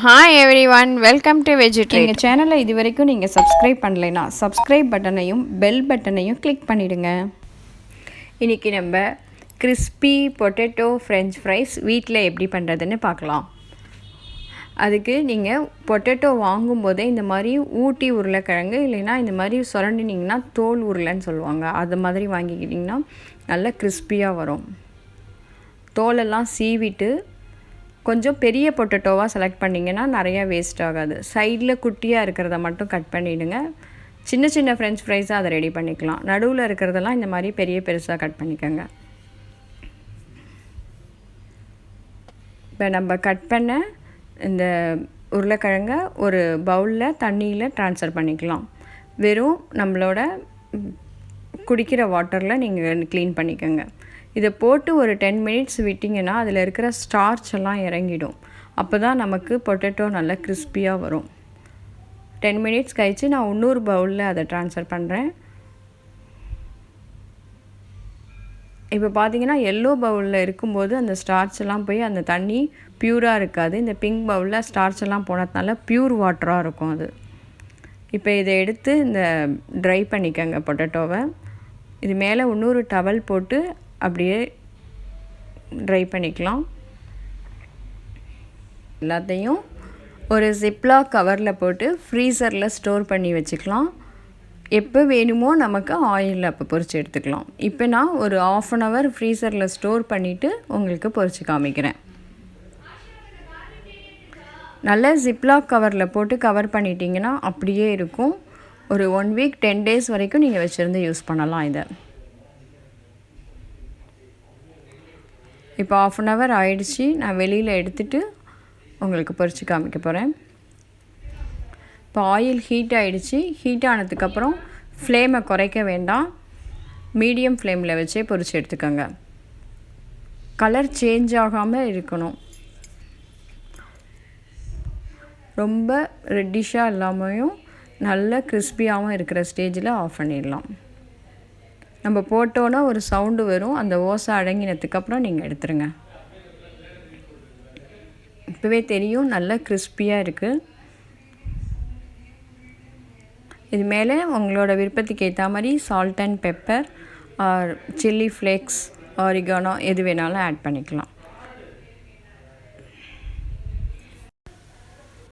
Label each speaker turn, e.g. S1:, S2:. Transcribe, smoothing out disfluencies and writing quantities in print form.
S1: Hi everyone, welcome to Veggie.
S2: எங்கள் சேனலை இது வரைக்கும் நீங்கள் சப்ஸ்கிரைப் பண்ணலைன்னா சப்ஸ்கிரைப் பட்டனையும் பெல் பட்டனையும் கிளிக் பண்ணிவிடுங்க.
S1: இன்றைக்கி நம்ம கிறிஸ்பி பொட்டேட்டோ ஃப்ரெஞ்ச் ஃப்ரைஸ் வீட்டில் எப்படி பண்ணுறதுன்னு பார்க்கலாம். அதுக்கு நீங்கள் பொட்டேட்டோ வாங்கும்போதே இந்த மாதிரி ஊட்டி உருளைக்கிழங்கு இல்லைன்னா இந்த மாதிரி சுரண்டினிங்கன்னா தோல் உருளைன்னு சொல்லுவாங்க, அது மாதிரி வாங்கிக்கிட்டிங்கன்னா நல்லா கிறிஸ்பியாக வரும். தோலெல்லாம் சீவிட்டு கொஞ்சம் பெரிய பொட்டேட்டோவாக செலக்ட் பண்ணிங்கன்னா நிறையா வேஸ்ட் ஆகாது. சைடில் குட்டியாக இருக்கிறத மட்டும் கட் பண்ணிவிடுங்க. சின்ன சின்ன ஃப்ரெஞ்ச் ஃப்ரைஸாக அதை ரெடி பண்ணிக்கலாம். நடுவில் இருக்கிறதெல்லாம் இந்த மாதிரி பெரிய பெருசாக கட் பண்ணிக்கோங்க. இப்போ நம்ம கட் பண்ண இந்த உருளைக்கிழங்க ஒரு பவுலில் தண்ணியில் ட்ரான்ஸ்ஃபர் பண்ணிக்கலாம். வெறும் நம்மளோட குடிக்கிற வாட்டரில் நீங்கள் க்ளீன் பண்ணிக்கோங்க. இதை போட்டு ஒரு 10 மினிட்ஸ் விட்டிங்கன்னா அதில் இருக்கிற ஸ்டார்ச் எல்லாம் இறங்கிடும். அப்போ தான் நமக்கு பொட்டேட்டோ நல்லா கிறிஸ்பியாக வரும். 10 மினிட்ஸ் கழித்து நான் இன்னொரு பவுலில் அதை ட்ரான்ஸ்ஃபர் பண்ணுறேன். இப்போ பார்த்தீங்கன்னா எல்லோ பவுலில் இருக்கும்போது அந்த ஸ்டார்ச் எல்லாம் போய் அந்த தண்ணி ப்யூராக இருக்காது. இந்த பிங்க் பவுலில் ஸ்டார்ச் எல்லாம் போனதுனால ப்யூர் வாட்டராக இருக்கும் அது. இப்போ இதை எடுத்து இந்த ட்ரை பண்ணிக்கோங்க பொட்டேட்டோவை. இது மேலே இன்னொரு டவல் போட்டு அப்படியே ட்ரை பண்ணிக்கலாம். எல்லாத்தையும் ஒரு ஜிப்லாக் கவரில் போட்டு ஃப்ரீசரில் ஸ்டோர் பண்ணி வச்சுக்கலாம். எப்போ வேணுமோ நமக்கு ஆயிலில் அப்போ பொரித்து எடுத்துக்கலாம். இப்போ நான் ஒரு 1/2 hour ஃப்ரீசரில் ஸ்டோர் பண்ணிவிட்டு உங்களுக்கு பொரித்து காமிக்கிறேன். நல்லா ஜிப்லாக் கவரில் போட்டு கவர் பண்ணிட்டீங்கன்னா அப்படியே இருக்கும். ஒரு 1 week 10 days வரைக்கும் நீங்கள் வச்சுருந்து யூஸ் பண்ணலாம். இதை இப்போ 1/2 hour ஆயிடுச்சு. நான் வெளியில் எடுத்துகிட்டு உங்களுக்கு பொரித்து காமிக்க போகிறேன். இப்போ ஆயில் ஹீட் ஆகிடுச்சு. ஹீட் ஆனதுக்கப்புறம் ஃப்ளேமை குறைக்க வேண்டாம், மீடியம் ஃப்ளேமில் வச்சே பொரித்து எடுத்துக்கோங்க. கலர் சேஞ்ச் ஆகாமல் இருக்கணும். ரொம்ப ரெட்டிஷாக இல்லாமையும் நல்ல கிறிஸ்பியாகவும் இருக்கிற ஸ்டேஜில் ஆஃப் பண்ணிடலாம். நம்ம போட்டோன்னா ஒரு சவுண்டு வரும், அந்த ஓசை அடங்கினதுக்கப்புறம் நீங்கள் எடுத்துருங்க. இப்போவே தெரியும் நல்லா கிறிஸ்பியாக இருக்குது. இது மேலே உங்களோட விருப்பத்துக்கு ஏற்ற மாதிரி salt and pepper or chilli flakes, oregano எது வேணாலும் ஆட் பண்ணிக்கலாம்.